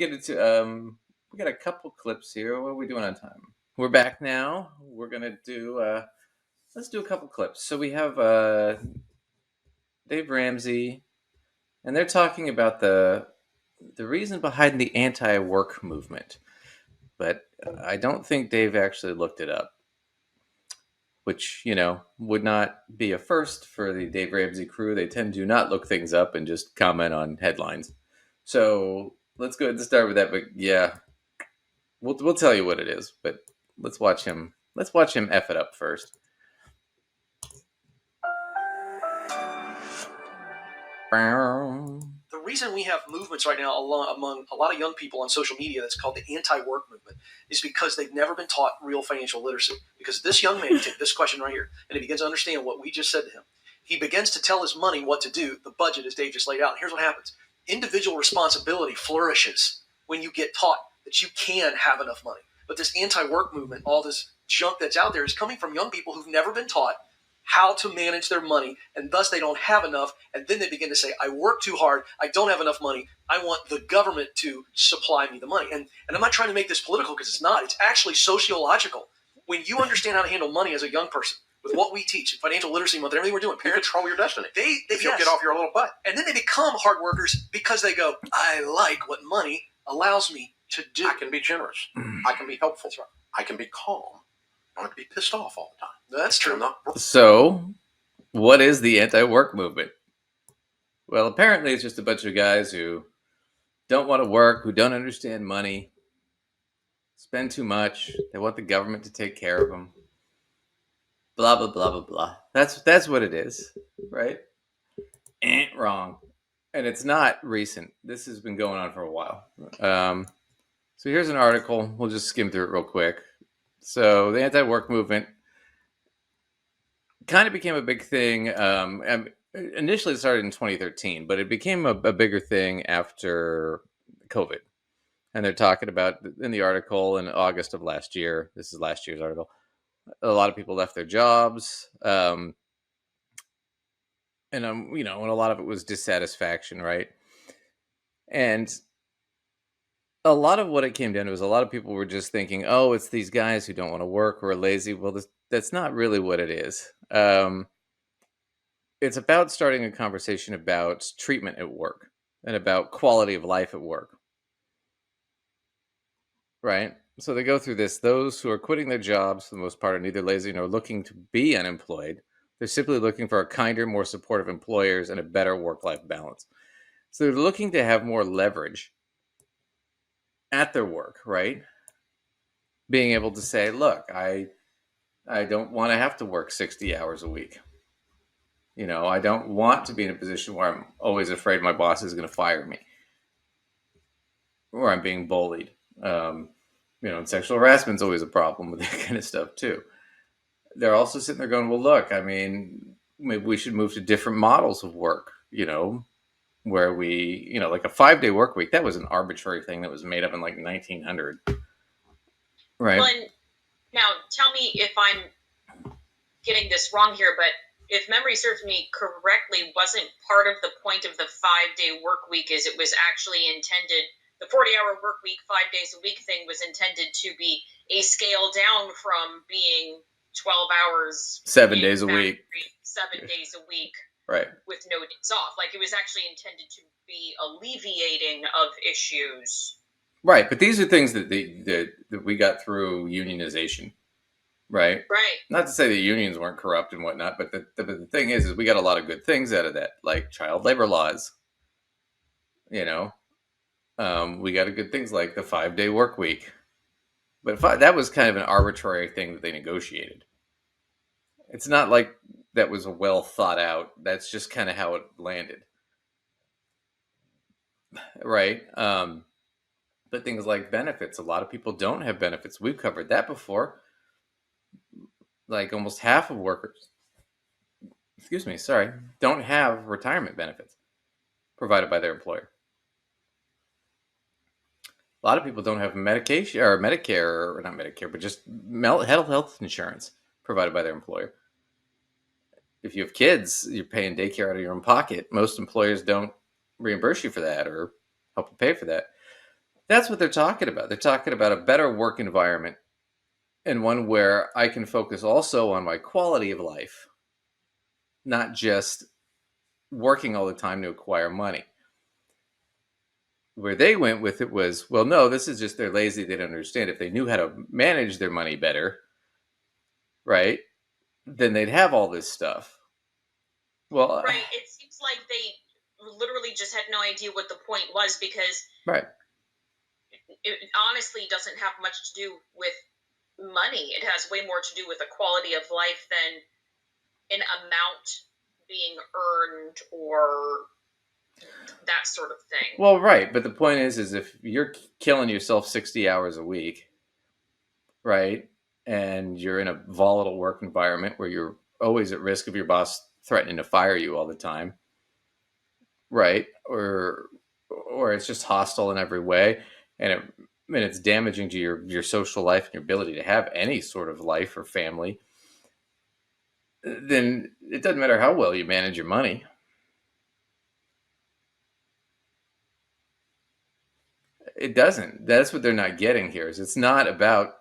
get into we got a couple clips here. What are we doing on time? We're back now. We're gonna do let's do a couple clips. So we have Dave Ramsey, and they're talking about the reason behind the anti-work movement. But I don't think Dave actually looked it up, which, would not be a first for the Dave Ramsey crew. They tend to not look things up and just comment on headlines. So let's go ahead and start with that. But yeah, we'll tell you what it is. But let's watch him. Let's watch him F it up first. The reason we have movements right now among a lot of young people on social media that's called the anti-work movement is because they've never been taught real financial literacy. Because this young man, take this question right here, and he begins to understand what we just said to him. He begins to tell his money what to do, the budget as Dave just laid out. And here's what happens. Individual responsibility flourishes when you get taught that you can have enough money. But this anti-work movement, all this junk that's out there is coming from young people who've never been taught how to manage their money, and thus they don't have enough, and then they begin to say, I work too hard, I don't have enough money, I want the government to supply me the money. And I'm not trying to make this political because it's not. It's actually sociological. When you understand how to handle money as a young person, with what we teach in Financial Literacy Month and everything we're doing, you control your destiny. If you'll get off your little butt. And then they become hard workers because they go, I like what money allows me to do. I can be generous. I can be helpful. Right. I can be calm. I don't have to be pissed off all the time. That's true. So, what is the anti-work movement? Well, apparently it's just a bunch of guys who don't want to work, who don't understand money, spend too much, they want the government to take care of them. Blah, blah, blah, blah, blah. That's what it is, right? Wrong. And it's not recent. This has been going on for a while. So here's an article. We'll just skim through it real quick. So the anti-work movement kind of became a big thing. Initially, it started in 2013, but it became a bigger thing after COVID. And they're talking about, in the article, in August of last year, this is last year's article, a lot of people left their jobs. And a lot of it was dissatisfaction, right? And a lot of what it came down to is a lot of people were just thinking, oh, it's these guys who don't want to work or are lazy. Well, that's not really what it is. It's about starting a conversation about treatment at work and about quality of life at work. Right? So they go through this. Those who are quitting their jobs, for the most part, are neither lazy nor looking to be unemployed. They're simply looking for a kinder, more supportive employers and a better work-life balance. So they're looking to have more leverage at their work, right? Being able to say, look, I don't want to have to work 60 hours a week. I don't want to be in a position where I'm always afraid my boss is going to fire me, or I'm being bullied. And sexual harassment is always a problem with that kind of stuff too. They're also sitting there going, well, look, I mean, maybe we should move to different models of work, where we, like a 5-day work week. That was an arbitrary thing that was made up in like 1900. Right. Well, and now tell me if I'm getting this wrong here, but if memory serves me correctly, wasn't part of the point of the 5-day work week is it was actually intended, the 40-hour work week, 5 days a week thing was intended to be a scale down from being 12 hours. 7 days a week. 7 days a week. Right. With no days off. Like it was actually intended to be alleviating of issues. Right. But these are things that that we got through unionization. Right. Right. Not to say the unions weren't corrupt and whatnot, but the thing is we got a lot of good things out of that, like child labor laws. We got good things like the 5-day work week. But that was kind of an arbitrary thing that they negotiated. It's not like that was a well thought out. That's just kind of how it landed. Right. But things like benefits, a lot of people don't have benefits. We've covered that before. Like almost half of workers, don't have retirement benefits provided by their employer. A lot of people don't have medication or Medicare, or not Medicare, but just health insurance provided by their employer. If you have kids, you're paying daycare out of your own pocket. Most employers don't reimburse you for that or help you pay for that. That's what they're talking about. They're talking about a better work environment, and one where I can focus also on my quality of life, not just working all the time to acquire money. Where they went with it was, well, no, this is just they're lazy. They don't understand. If they knew how to manage their money better, right, then they'd have all this stuff. Well, Right. It seems like they literally just had no idea what the point was, because right. it honestly doesn't have much to do with money. It has way more to do with the quality of life than an amount being earned or that sort of thing. Well, right. But the point is if you're killing yourself 60 hours a week, right, and you're in a volatile work environment where you're always at risk of your boss threatening to fire you all the time, right, or it's just hostile in every way, and it's damaging to your social life and your ability to have any sort of life or family, then it doesn't matter how well you manage your money. It doesn't. That's what they're not getting here. Is it's not about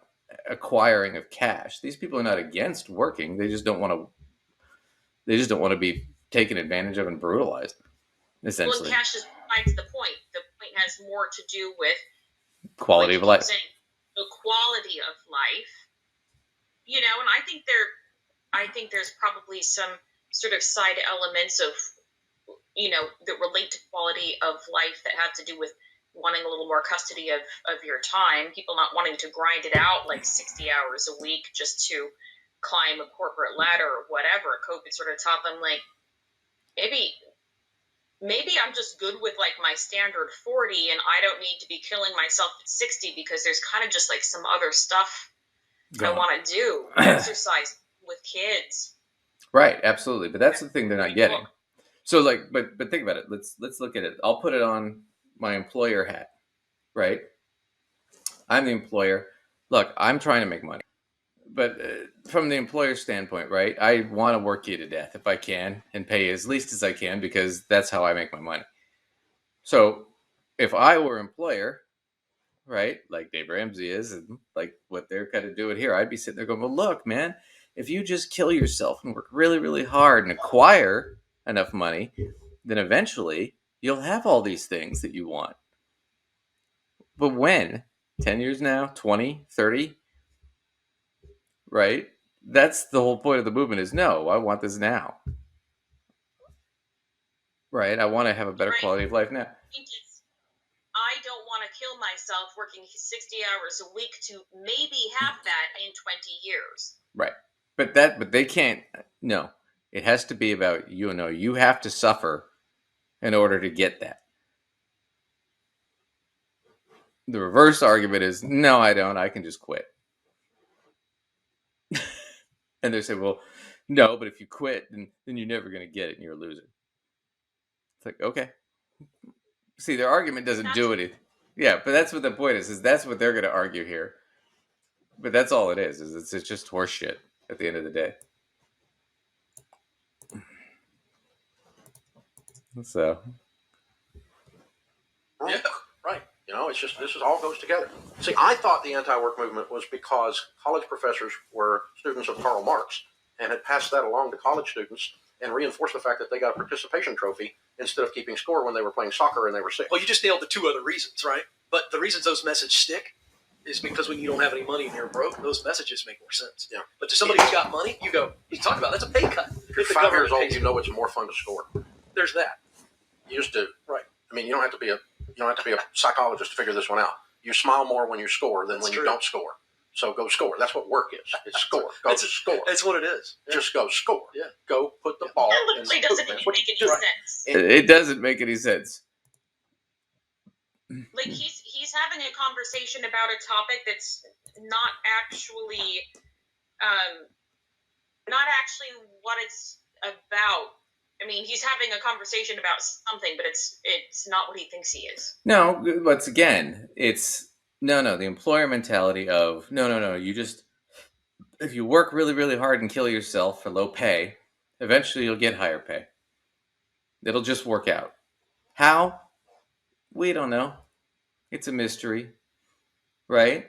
acquiring of cash. These people are not against working. They just don't want to. They just don't want to be taken advantage of and brutalized. Well, Essentially, and cash just provides the point. The point has more to do with, quality like of you keep life. saying, the quality of life. And I think there's probably some sort of side elements of, that relate to quality of life that have to do with wanting a little more custody of your time, people not wanting to grind it out like 60 hours a week just to climb a corporate ladder or whatever. COVID sort of taught them, like, maybe I'm just good with like my standard 40 and I don't need to be killing myself at 60 because there's kind of just like some other stuff I want to do. Exercise with kids. Right, absolutely. But that's the thing they're not getting. So like, but think about it. Let's look at it. I'll put it on my employer hat, right? I'm the employer. Look, I'm trying to make money, but from the employer standpoint, right? I want to work you to death if I can and pay you as least as I can because that's how I make my money. So if I were employer, right, like Dave Ramsey is, and like what they're kind of doing here, I'd be sitting there going, well, look, man, if you just kill yourself and work really, really hard and acquire enough money, then eventually you'll have all these things that you want. But when? 10 years now? 20? 30? Right? That's the whole point of the movement is no, I want this now. Right? I want to have a better quality of life now. I don't want to kill myself working 60 hours a week to maybe have that in 20 years. Right. But they can't. No. It has to be about you have to suffer in order to get that. The reverse argument is no, I don't. I can just quit. And they say, well, no, but if you quit, then you're never going to get it and you're a loser. It's like, okay. See, their argument doesn't do anything. Yeah, but that's what the point is that's what they're going to argue here. But that's all it is it's just horse shit at the end of the day. So. Yeah, right. It's just this all goes together. See, I thought the anti-work movement was because college professors were students of Karl Marx and had passed that along to college students and reinforced the fact that they got a participation trophy instead of keeping score when they were playing soccer and they were sick. Well, you just nailed the two other reasons, right? But the reasons those messages stick is because when you don't have any money and you're broke, those messages make more sense. Yeah. But to somebody who's got money, you talk about that's a pay cut. If you're 5 years old, you know it's more fun to score. There's that. You just do. Right. I mean, you don't have to be a psychologist to figure this one out. You smile more when you score than when you don't score. So go score. That's what work is. It's score. Go score. That's what it is. Yeah. Just go score. Yeah. Go put the ball. That literally doesn't even make any sense. It doesn't make any sense. Like he's having a conversation about a topic that's not actually what it's about. I mean, he's having a conversation about something, but it's not what he thinks he is. No, once again, it's no, the employer mentality of no, you just, if you work really, really hard and kill yourself for low pay, eventually you'll get higher pay. It'll just work out. How? We don't know. It's a mystery, right?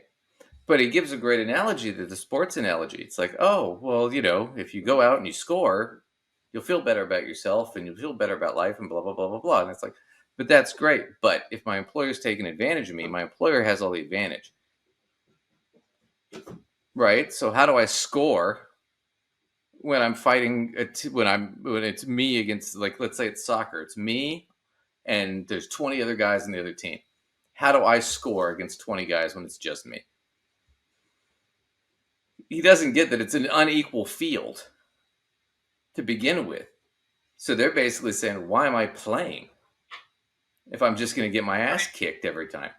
But he gives a great analogy to the sports analogy. It's like, oh, well, if you go out and you score, you'll feel better about yourself and you'll feel better about life and blah, blah, blah, blah, blah. And it's like, but that's great. But if my employer's taking advantage of me, my employer has all the advantage. Right? So how do I score when I'm fighting when it's me against, like, let's say it's soccer, it's me and there's 20 other guys in the other team. How do I score against 20 guys when it's just me? He doesn't get that it's an unequal field to begin with. So they're basically saying, why am I playing if I'm just going to get my ass kicked every time?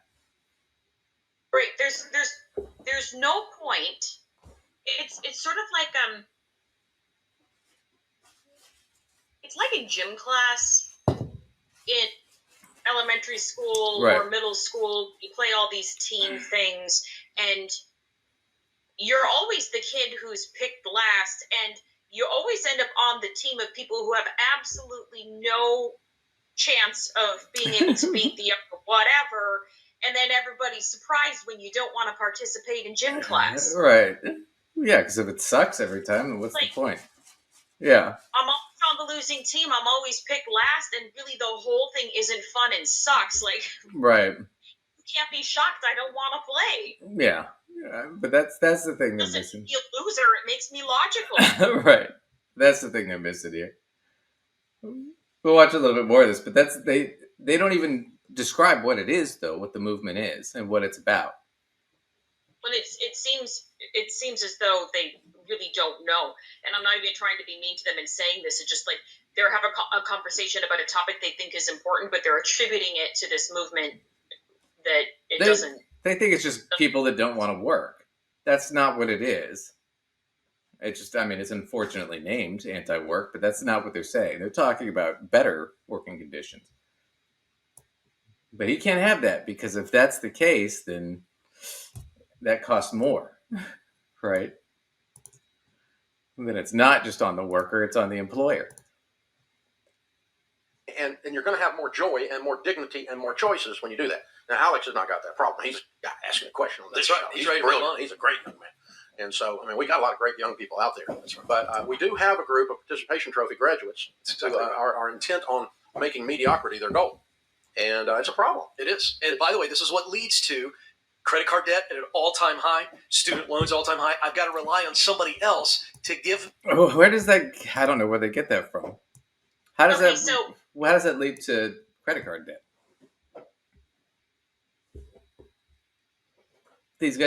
Right. There's no point. It's sort of like it's like a gym class in elementary school Right. or middle school. You play all these team things, and you're always the kid who's picked last, and you always end up on the team of people who have absolutely no chance of being able to beat the whatever, and then everybody's surprised when you don't want to participate in gym class. Right. Yeah, because if it sucks every time, then what's the point? Yeah. I'm always on the losing team. I'm always picked last, and really the whole thing isn't fun and sucks. Like, right. You can't be shocked I don't want to play. Yeah. But that's the thing they're Doesn't missing. make me a loser. It makes me logical. Right. That's the thing they're missing here. We'll watch a little bit more of this, but they don't even describe what it is, though, what the movement is and what it's about. But it seems as though they really don't know. And I'm not even trying to be mean to them in saying this. It's just like they're having a conversation about a topic they think is important, but they're attributing it to this movement that doesn't. They think it's just people that don't want to work. That's not what it is. It's just, it's unfortunately named anti-work, but that's not what they're saying. They're talking about better working conditions. But he can't have that, because if that's the case, then that costs more, right? And then it's not just on the worker, it's on the employer. And you're going to have more joy and more dignity and more choices when you do that. Now, Alex has not got that problem. He's got asking a question on this. That's right. He's brilliant. He's a great young man. And so, we got a lot of great young people out there. That's right. But we do have a group of participation trophy graduates who are intent on making mediocrity their goal. And it's a problem. It is. And by the way, this is what leads to credit card debt at an all-time high, student loans all-time high. I've got to rely on somebody else to give. Where does that? I don't know where they get that from. How does how does that lead to credit card debt? These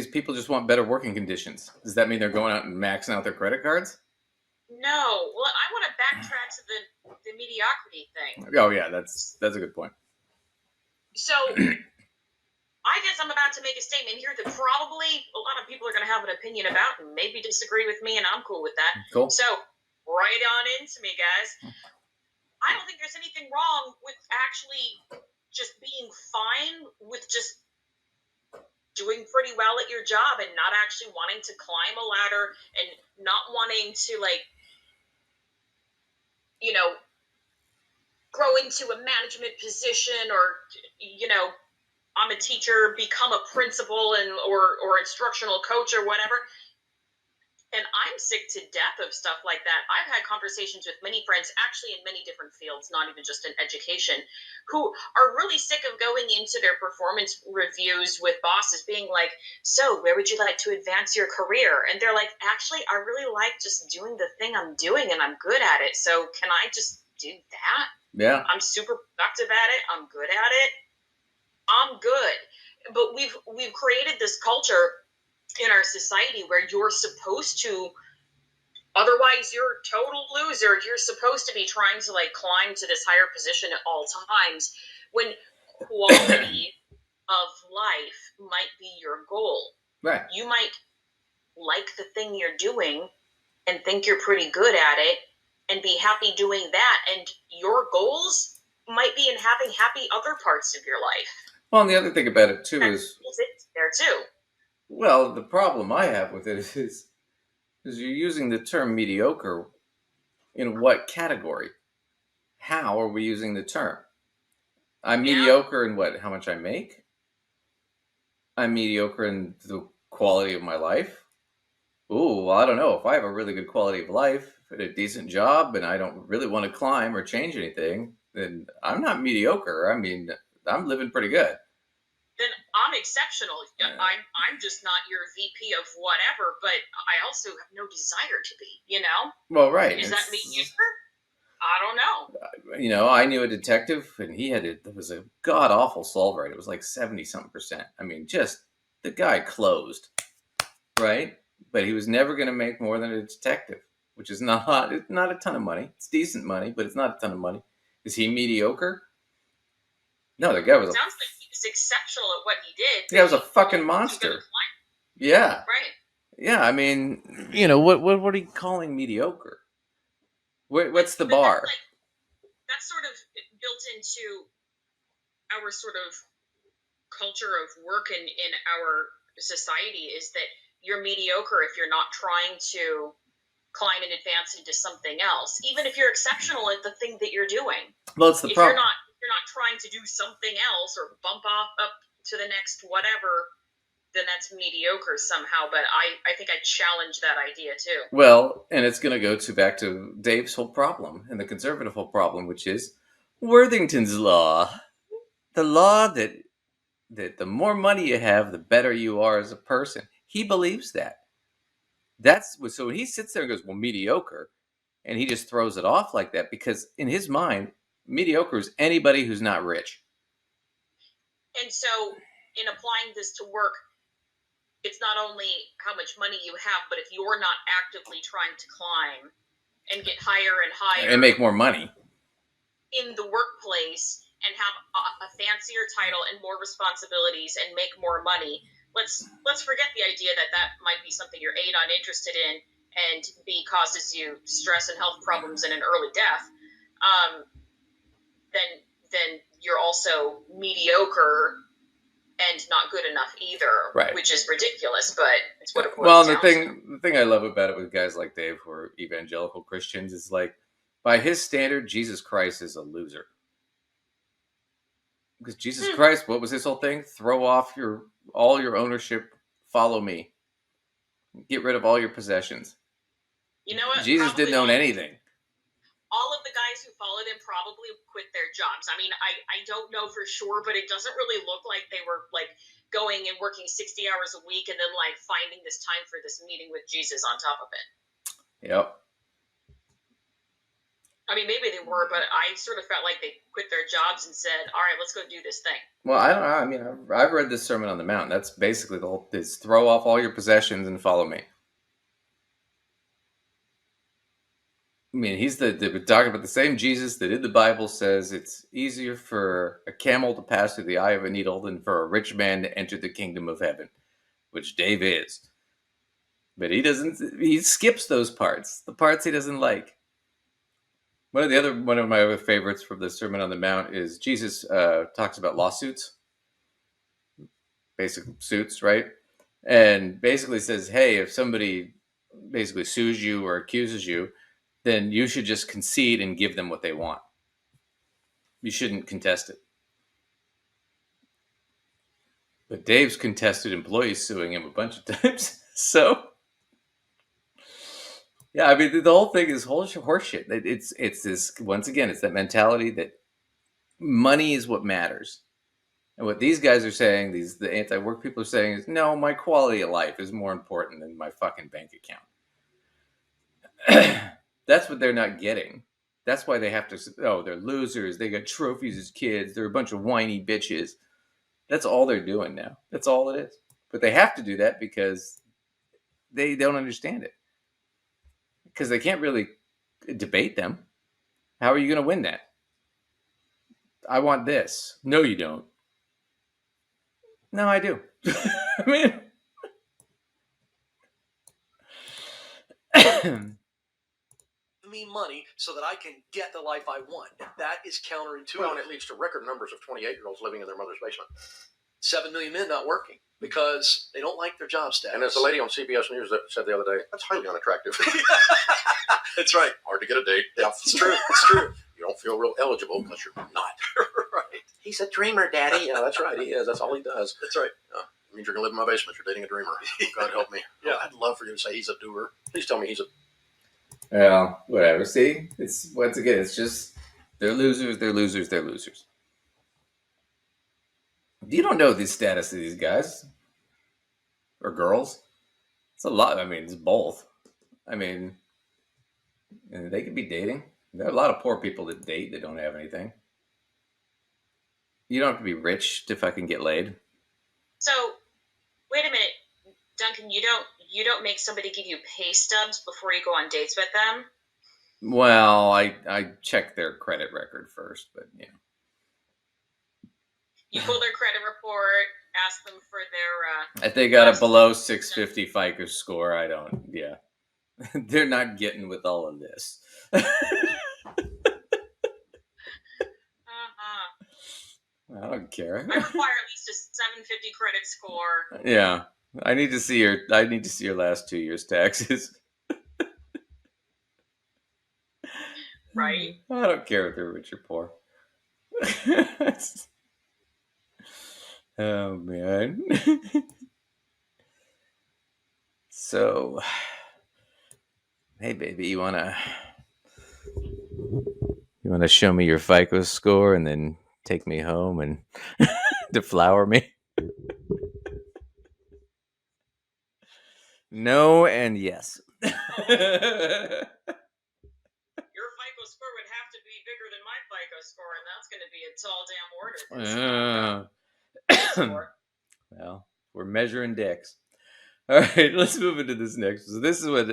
people just want better working conditions. Does that mean they're going out and maxing out their credit cards? No. Well, I want to backtrack to the mediocrity thing. Oh yeah, that's a good point. So I guess I'm about to make a statement here that probably a lot of people are going to have an opinion about and maybe disagree with me, and I'm cool with that. Cool. So right on into me, guys. I don't think there's anything wrong with actually just being fine with just doing pretty well at your job and not actually wanting to climb a ladder and not wanting to, like, grow into a management position or, I'm a teacher, become a principal or instructional coach or whatever. And I'm sick to death of stuff like that. I've had conversations with many friends, actually in many different fields, not even just in education, who are really sick of going into their performance reviews with bosses being like, so where would you like to advance your career? And they're like, actually, I really like just doing the thing I'm doing and I'm good at it. So can I just do that? Yeah. I'm super productive at it. I'm good at it. I'm good. But we've created this culture in our society where you're supposed to, otherwise you're a total loser. You're supposed to be trying to, like, climb to this higher position at all times when quality of life might be your goal. Right. You might like the thing you're doing and think you're pretty good at it and be happy doing that. And your goals might be in having happy other parts of your life. Well, and the other thing about it too is it's there too. Well, the problem I have with it is you're using the term mediocre in what category? How are we using the term? I'm mediocre in what? How much I make? I'm mediocre in the quality of my life. Ooh, well, I don't know. If I have a really good quality of life and a decent job and I don't really want to climb or change anything, then I'm not mediocre. I mean, I'm living pretty good. Then I'm exceptional. Yeah. I'm just not your VP of whatever, but I also have no desire to be, you know? Well, right. Is that mediocre? I don't know. You know, I knew a detective and it was a god awful solve rate. It was like 70 something percent. I mean, just the guy closed, right? But he was never going to make more than a detective, which is it's not a ton of money. It's decent money, but it's not a ton of money. Is he mediocre? No, the guy was Sounds like he was exceptional at what he did. the guy was a fucking monster. Yeah. Right. Yeah, I mean, you know, what are you calling mediocre? What's the bar? That's sort of built into our sort of culture of work in our society, is that you're mediocre if you're not trying to climb and advance into something else, even if you're exceptional at the thing that you're doing. Well, it's the If problem. you're not trying to do something else or bump up to the next whatever, then that's mediocre somehow. But I think I challenge that idea too. Well, and it's going to go back to Dave's whole problem and the conservative whole problem, which is Worthington's law. The law that the more money you have, the better you are as a person. He believes that. So when he sits there and goes, well, mediocre, and he just throws it off like that, because in his mind, mediocre is anybody who's not rich. And so in applying this to work, it's not only how much money you have, but if you're not actively trying to climb and get higher and higher and make more money in the workplace and have a fancier title and more responsibilities and make more money, let's forget the idea that might be something you're A, not interested in, and B, causes you stress and health problems and an early death. Then you're also mediocre and not good enough either, right? Which is ridiculous, but it's what it boils well, down to. The thing I love about it with guys like Dave who are evangelical Christians is like, by his standard, Jesus Christ is a loser. Because Jesus Christ, what was his whole thing? Throw off all your ownership, follow me. Get rid of all your possessions. You know what? Jesus didn't own anything. All of the guys who followed him probably quit their jobs. I mean, I don't know for sure, but it doesn't really look like they were like going and working 60 hours a week and then like finding this time for this meeting with Jesus on top of it. Yep. I mean, maybe they were, but I sort of felt like they quit their jobs and said, all right, let's go do this thing. Well, I don't know. I mean, I've read this Sermon on the Mount. That's basically the whole, is throw off all your possessions and follow me. I mean, he's we're talking about the same Jesus that in the Bible says it's easier for a camel to pass through the eye of a needle than for a rich man to enter the kingdom of heaven, which Dave is. But he skips those parts, the parts he doesn't like. One of my other favorites from the Sermon on the Mount is Jesus talks about lawsuits, basic suits, right? And basically says, hey, if somebody basically sues you or accuses you, then you should just concede and give them what they want. You shouldn't contest it. But Dave's contested employees suing him a bunch of times. So, yeah, I mean, the whole thing is horseshit. It's this, once again, it's that mentality that money is what matters. And what these guys are saying, the anti-work people are saying is, no, my quality of life is more important than my fucking bank account. That's what they're not getting. That's why they have to, they're losers. They got trophies as kids. They're a bunch of whiny bitches. That's all they're doing now. That's all it is. But they have to do that because they don't understand it. Because they can't really debate them. How are you going to win that? I want this. No, you don't. No, I do. I mean... me money so that I can get the life I want. That is counterintuitive. Well, and it leads to record numbers of 28-year-olds living in their mother's basement. 7 million men not working because they don't like their job status. And there's a lady on CBS News that said the other day, that's highly unattractive. That's right. Hard to get a date. Yeah, it's true. It's true. You don't feel real eligible because you're not. Right. He's a dreamer, Daddy. Yeah, that's right. He is. That's all he does. That's right. It means you're going to live in my basement. You're dating a dreamer. Oh, God help me. Yeah. I'd love for you to say he's a doer. Please tell me he's a... Well, whatever. See, it's once again, it's just they're losers. They're losers. They're losers. You don't know the status of these guys or girls. It's a lot. I mean, it's both. I mean, and they could be dating. There are a lot of poor people that date that don't have anything. You don't have to be rich to fucking get laid. So, wait a minute, Duncan. You don't make somebody give you pay stubs before you go on dates with them? Well, I check their credit record first, but yeah. You pull their credit report, ask them for their. If they got a below 650 FICO score, I don't. Yeah, they're not getting with all of this. I don't care. I require at least a 750 credit score. Yeah, I need to see your last 2 years' taxes. Right. I don't care if they're rich or poor. Oh man. So, hey baby, you wanna show me your FICO score and then take me home and deflower me? No and yes. Your FICO score would have to be bigger than my FICO score, and that's going to be a tall damn order. Well, we're measuring dicks. All right, let's move into this next. So this is what